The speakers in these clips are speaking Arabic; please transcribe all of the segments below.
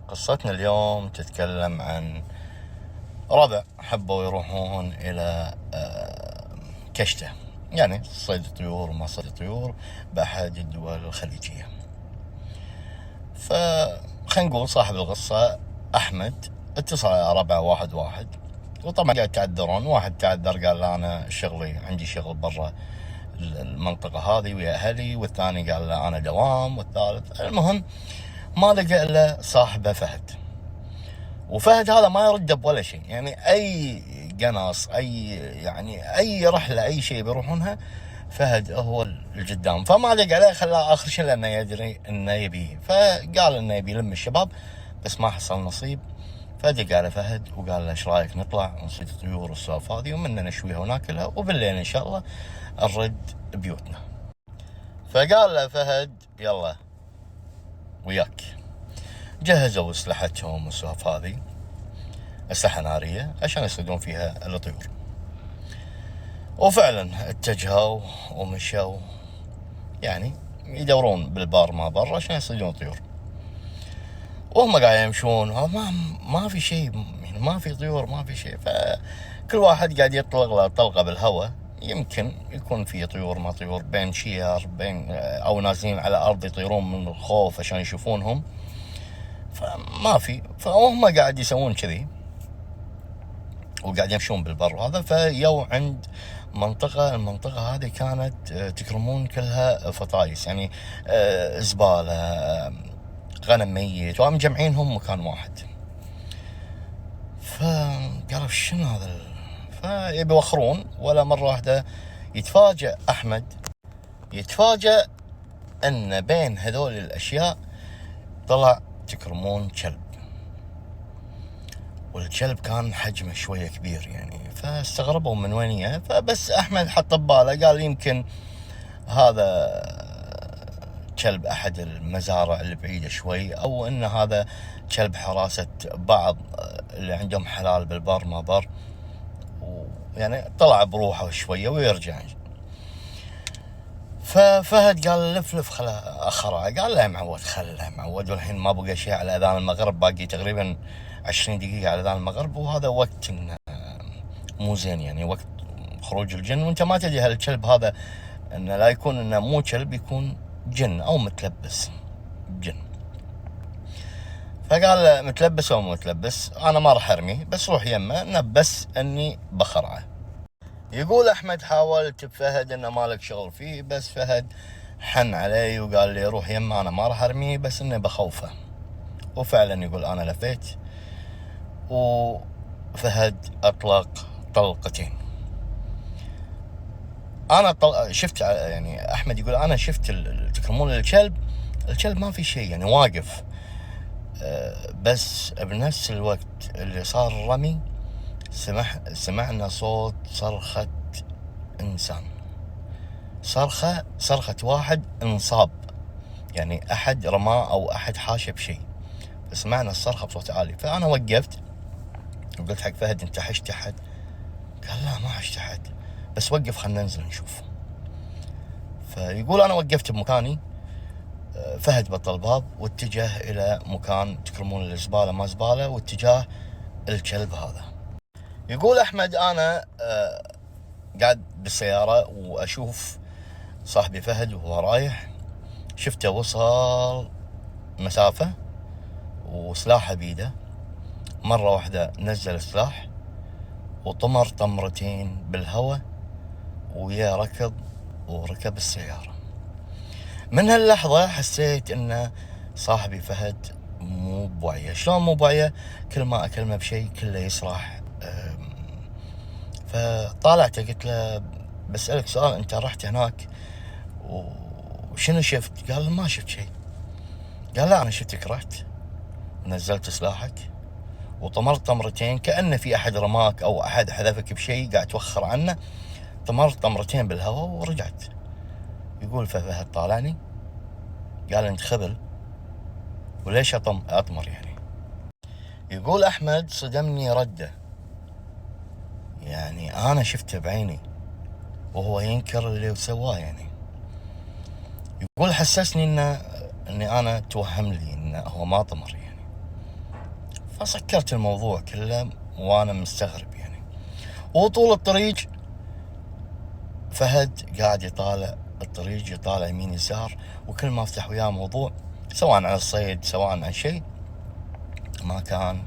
قصتنا اليوم تتكلم عن ربع حبوا يروحون إلى كشتة، يعني صيد طيور وما صيد طيور بأحد الدول الخليجية. فخلينا نقول صاحب القصة أحمد اتصل على ربع واحد، وطبعا قاعد يتعذرون. واحد تعذر قال له أنا شغلي عندي شغل برا المنطقة هذه ويا أهلي، والثاني قال له أنا دوام، والثالث المهم ما لقى إلا صاحبه فهد. وفهد هذا ما يرد بولا شيء، يعني أي قناص أي رحلة أي شيء بيروحونها فهد هو القدام. فما لقى عليه، خلاه آخر شيء لأنه يدري إنه يبيه، فقال إنه يبي يلم الشباب بس ما حصل نصيب. فدق على فهد وقال له ايش رايك نطلع نصيد الطيور والسوالف هذه ومنا نشويها وناكلها وبالليل ان شاء الله نرد بيوتنا. فقال له فهد يلا وياك. جهزوا اسلحتهم والسوالف هذه، اسلحه ناريه عشان يصيدون فيها الطيور. وفعلا اتجهوا ومشوا، يعني يدورون بالبار ما بر عشان يصيدون الطيور. وهم قاعد يمشون ما في شيء، يعني ما في طيور ما في شيء. فكل واحد قاعد يطلق له طلقه بالهواء، يمكن يكون في طيور ما طيور، بين شير بين او نازلين على الارض يطيرون من الخوف عشان يشوفونهم، فما في. فهم قاعد يسوون كذي وقاعد يمشون بالبر هذا. فيو عند المنطقة هذه كانت تكرمون كلها فطايس، يعني زبالة، غنم ميت، ومجمعينهم مكان واحد. فقالوا شنو هذا فيبي يوخرون، ولا مرة واحدة يتفاجأ أحمد أن بين هذول الأشياء طلع تكرمون كلب، والكلب كان حجمه شوية كبير يعني. فاستغربوا من وين هي. فبس أحمد حط بباله قال يمكن هذا كلب أحد المزارع البعيدة شوي، أو إن هذا كلب حراسة بعض اللي عندهم حلال بالبر ما بر، يعني طلع بروحه شوية ويرجع. ففهد قال لف خله أخرع. قال له معود خله معود، والحين ما بقى شيء على أذان المغرب، باقي تقريبا 20 دقيقة على أذان المغرب، وهذا وقت مو زين، يعني وقت خروج الجن، وانت ما تدري هل الكلب هذا انه لا يكون انه مو كلب، يكون جن او متلبس جن. فقال متلبس او مو متلبس انا ما راح ارميه، بس روح يمه نبس اني بخرعه. يقول احمد حاولت بفهد انه مالك شغل فيه، بس فهد حن علي وقال لي روح يمه انا ما راح ارميه بس اني بخوفه. وفعلا يقول انا لفيت وفهد اطلق طلقتين. انا شفت، يعني احمد يقول انا شفت تكرمون الكلب ما في شيء يعني واقف، بس بنفس الوقت اللي صار الرمي سمعنا صوت صرخة انسان، صرخة واحد انصاب، يعني احد رماه او احد حاشه بشيء. فسمعنا الصرخة بصوت عالي. فانا وقفت وقلت حق فهد انت حشت احد؟ قال لا ما حشت احد، بس وقف خلنا ننزل نشوف. فيقول انا وقفت بمكاني، فهد بطل الباب واتجه الى مكان تكرمون الزبالة ما زبالة، واتجاه الكلب هذا. يقول احمد انا قاعد بالسيارة واشوف صاحبي فهد وهو رايح، شفته وصل مسافة وسلاحه بيده، مرة واحدة نزل السلاح وطمر طمرتين بالهواء ويا ركض وركب السيارة. من هاللحظة حسيت ان صاحبي فهد مو بوعيه. شلون مو بوعيه؟ كل ما اكلمه بشيء كله يسرح. فطالعته قلت له بسألك سؤال، انت رحت هناك وشنو شفت؟ قال ما شفت شيء. قال لا انا شفتك رحت ونزلت سلاحك وطمرت طمرتين كأن في احد رماك او احد حذفك بشيء قاعد توخر عنه، طمرت طمرتين بالهواء ورجعت. يقول فهد طالعني قال انت خبل وليش اطمر يعني. يقول احمد صدمني رده، يعني انا شفته بعيني وهو ينكر اللي سواه. يعني يقول حسسني اني انا توهم لي انه هو ما طمر يعني. فسكرت الموضوع كله وانا مستغرب يعني. وطول الطريق فهد قاعد يطالع الطريق، يطالع يمين يسار، وكل ما افتح وياه موضوع سواء عن الصيد سواء عن شيء ما كان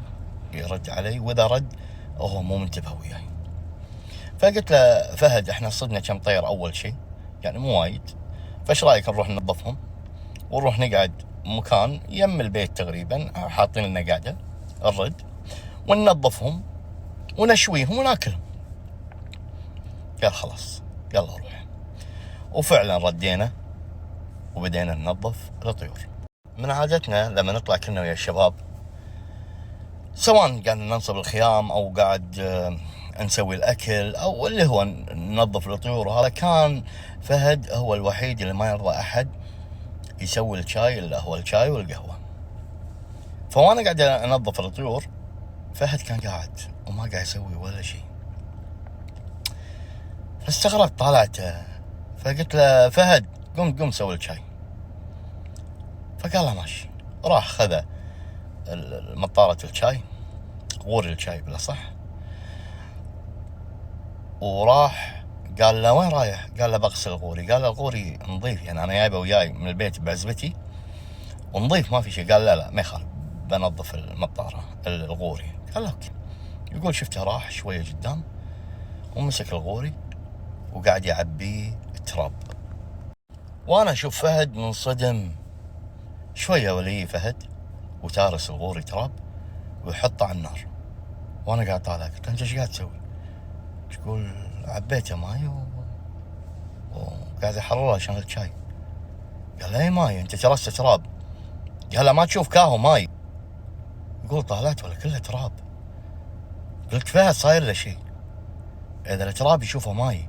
يرد علي، واذا رد هو مو منتبه وياي. فقلت له فهد احنا صدنا كم طير اول شيء يعني مو وايد، فايش رايك نروح ننظفهم ونروح نقعد مكان يم البيت تقريبا حاطين لنا قاعده الرد وننظفهم ونشويهم وناكلهم. قال خلاص يلا روح. وفعلا ردينا وبدينا ننظف الطيور. من عادتنا لما نطلع كلنا ويا الشباب سواء قاعد ننصب الخيام او قاعد نسوي الاكل او اللي هو ننظف الطيور، وهذا كان فهد هو الوحيد اللي ما يرضى احد يسوي الشاي الا هو الشاي والقهوه. فوانا قاعد انظف الطيور فهد كان قاعد وما قاعد يسوي ولا شيء. فاستغربت طالعته فقلت له فهد قم سوي الشاي. فقال له ماشي. راح خذ مطارة الشاي، غوري الشاي بلا صح، وراح قال له وين رايح؟ قال له بغسل الغوري. قال له الغوري نظيف يعني انا جايبه وياي من البيت بعزبتي ونظيف ما في شيء. قال لا ما يخالف بنظف المطارة الغوري. قال اوكي. يقول شفته راح شوية قدام ومسك الغوري وقاعد يعبيه تراب، وانا اشوف فهد منصدم شوية ولي فهد وتارس الغوري تراب ويحطه على النار. وانا قاعد طالع قلت له انت ايش قاعد تسوي؟ يقول عبيته ماي وقاعد احرره عشان الشاي. قال اي ماي انت ترست تراب. قال له ما تشوف كاهو ماي؟ يقول طالعت ولا كله تراب. قلت فهد صاير له شيء، اذا التراب يشوفه ماي.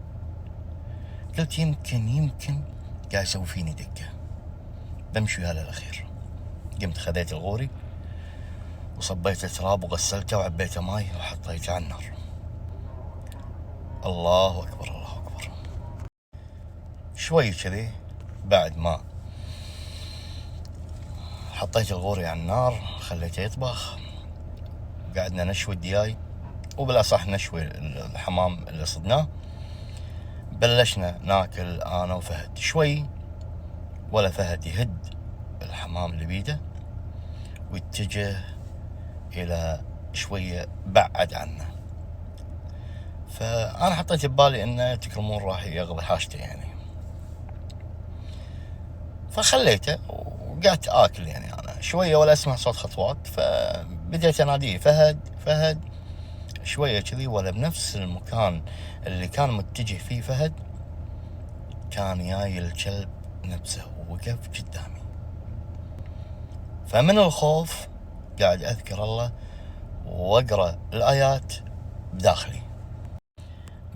قلت يمكن قاعد يسوي فيني دقه، بمشي وياه للاخير. قمت خذيت الغوري وصبيت التراب وغسلته وعبيته ماي وحطيته على النار. الله اكبر الله اكبر. شوي كذي بعد ما حطيت الغوري على النار خليته يطبخ، قعدنا نشوي الدياي وبالاصح نشوي الحمام اللي صدناه. بلشنا ناكل انا وفهد شوي، ولا فهد يهد الحمام اللي بيده ويتجه الى شوية بعد عنه. فانا حطيت ببالي انه تكرمون راح يقضي حاجته يعني، فخليته وقعدت اكل يعني انا شويه ولا اسمع صوت خطوات. فبديت اناديه فهد شويه كذي، ولا بنفس المكان اللي كان متجه فيه فهد كان جاي الكلب نفسه ووقف قدامي. فمن الخوف قاعد اذكر الله واقرا الايات بداخلي.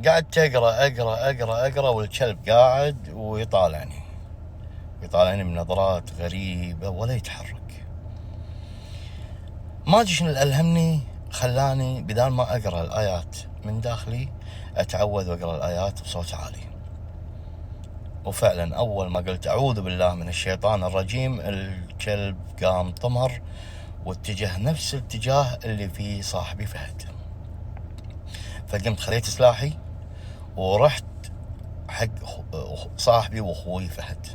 قعدت اقرا والكلب قاعد ويطالعني بنظرات غريبة ولا يتحرك. ما ادري شنو اللي ألهمني خلاني بدال ما اقرا الايات من داخلي اتعوذ واقرا الايات بصوت عالي. وفعلا اول ما قلت اعوذ بالله من الشيطان الرجيم الكلب قام طمر واتجه نفس الاتجاه اللي فيه صاحبي فهد. فقمت خليت سلاحي ورحت حق صاحبي واخوي فهد.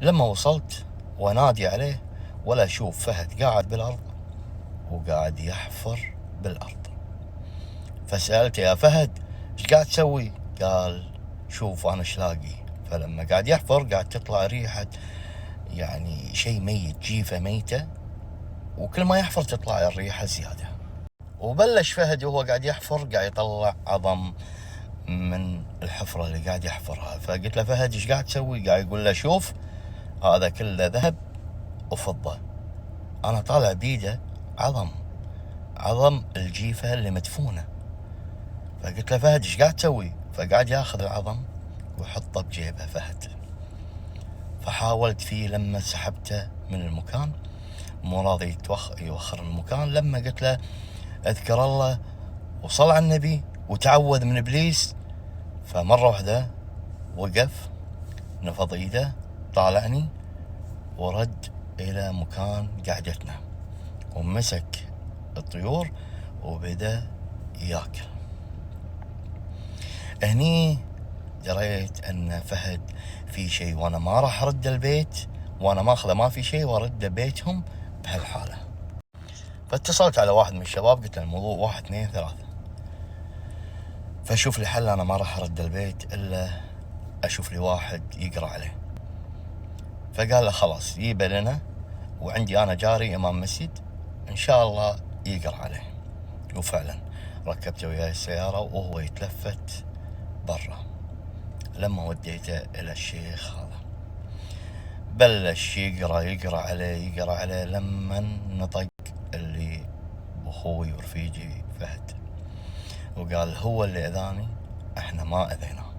لما وصلت ونادي عليه ولا اشوف فهد قاعد بالارض وقاعد يحفر بالارض. فسألته يا فهد ايش قاعد تسوي؟ قال شوف انا ايش لاقي. فلما قاعد يحفر قاعد تطلع ريحة يعني شيء ميت، جيفة ميتة، وكل ما يحفر تطلع الريحة زيادة. وبلش فهد وهو قاعد يحفر قاعد يطلع عظم من الحفرة اللي قاعد يحفرها. فقلت له فهد ايش قاعد تسوي؟ قاعد يقول له شوف هذا كله ذهب وفضة. انا طالع بيده عظم الجيفة اللي مدفونة. فقلت له فهد ايش قاعد تسوي؟ فقاعد ياخذ العظم ويحطه بجيبه فهد. فحاولت فيه لما سحبته من المكان مو راضي يوخر من المكان. لما قلت له اذكر الله وصل على النبي وتعوذ من ابليس، فمرة واحدة وقف نفض ايده طالعني ورد الى مكان قعدتنا ومسك الطيور وبدأ ياكل. هني دريت ان فهد في شيء، وانا ما راح ارد البيت وانا ماخذه ما في شيء وارد بيتهم بهالحاله. فاتصلت على واحد من الشباب قلت له الموضوع 1 2 3، فشوف لي حل، انا ما راح ارد البيت الا اشوف لي واحد يقرا عليه. فقال له خلاص جيبه لنا، وعندي انا جاري امام مسجد ان شاء الله يقرا عليه. وفعلا ركبته وياي السياره وهو يتلفت برا. لما وديته الى الشيخ هذا بلش يقرا عليه لما نطق اللي بأخوي ورفيجي فهد، وقال هو اللي اذاني، احنا ما اذيناه،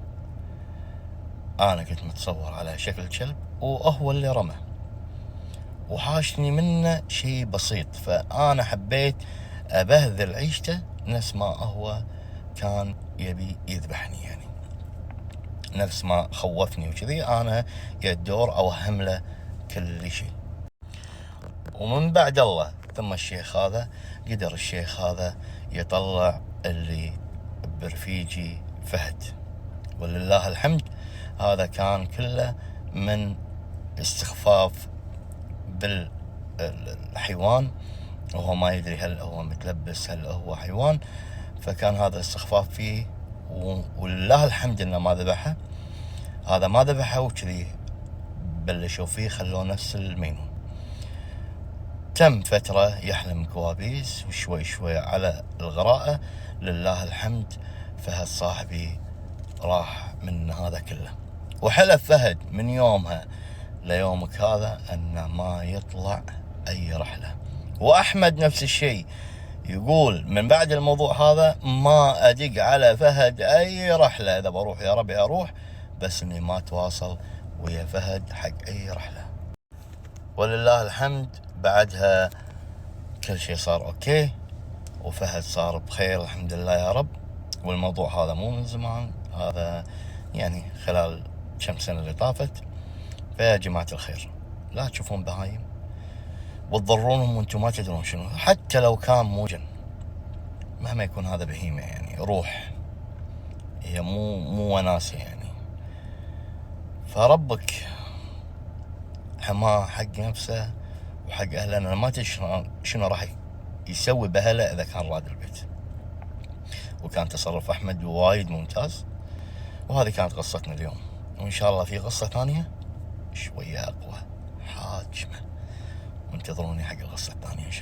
انا كنت متصور على شكل كلب وهو اللي رمى، وحاشني منه شيء بسيط، فانا حبيت ابهذل عيشته نفس ما هو كان يبي يذبحني، يعني نفس ما خوفني وكذي انا يا الدور اوهم له كل شيء. ومن بعد الله ثم الشيخ هذا قدر الشيخ هذا يطلع اللي برفيجي فهد، ولله الحمد. هذا كان كله من استخفاف بالحيوان، وهو ما يدري هل هو متلبس هل هو حيوان، فكان هذا استخفاف فيه، ولله الحمد انه ما ذبحه. هذا ما ذبحه وكذي بلشوا فيه خلوه نفس المينون. تم فترة يحلم كوابيس وشوي شوي على الغراءة، لله الحمد فهد صاحبي راح من هذا كله. وحلف فهد من يومها ليومك هذا أن ما يطلع أي رحلة. وأحمد نفس الشيء يقول من بعد الموضوع هذا ما أدق على فهد أي رحلة، إذا بروح يا ربي أروح، بس إني ما تواصل ويا فهد حق أي رحلة. ولله الحمد بعدها كل شيء صار أوكي، وفهد صار بخير الحمد لله يا رب. والموضوع هذا مو من زمان، هذا يعني خلال كم سنة اللي طافت. فيا جماعة الخير لا تشوفون بهايم وتضرونهم وانتم ما تدرون شنو، حتى لو كان موجن مهما يكون هذا بهيمة، يعني روح، هي مو وناسة يعني. فربك حماه حق نفسه وحق أهله. أنا ما تدري شنو راح يسوي بأهله إذا كان راد البيت. وكان تصرف أحمد وايد ممتاز. وهذه كانت قصتنا اليوم، وإن شاء الله في قصة ثانية شوية أقوى حاجمة، وانتظروني حق القصة الثانية إن شاء الله.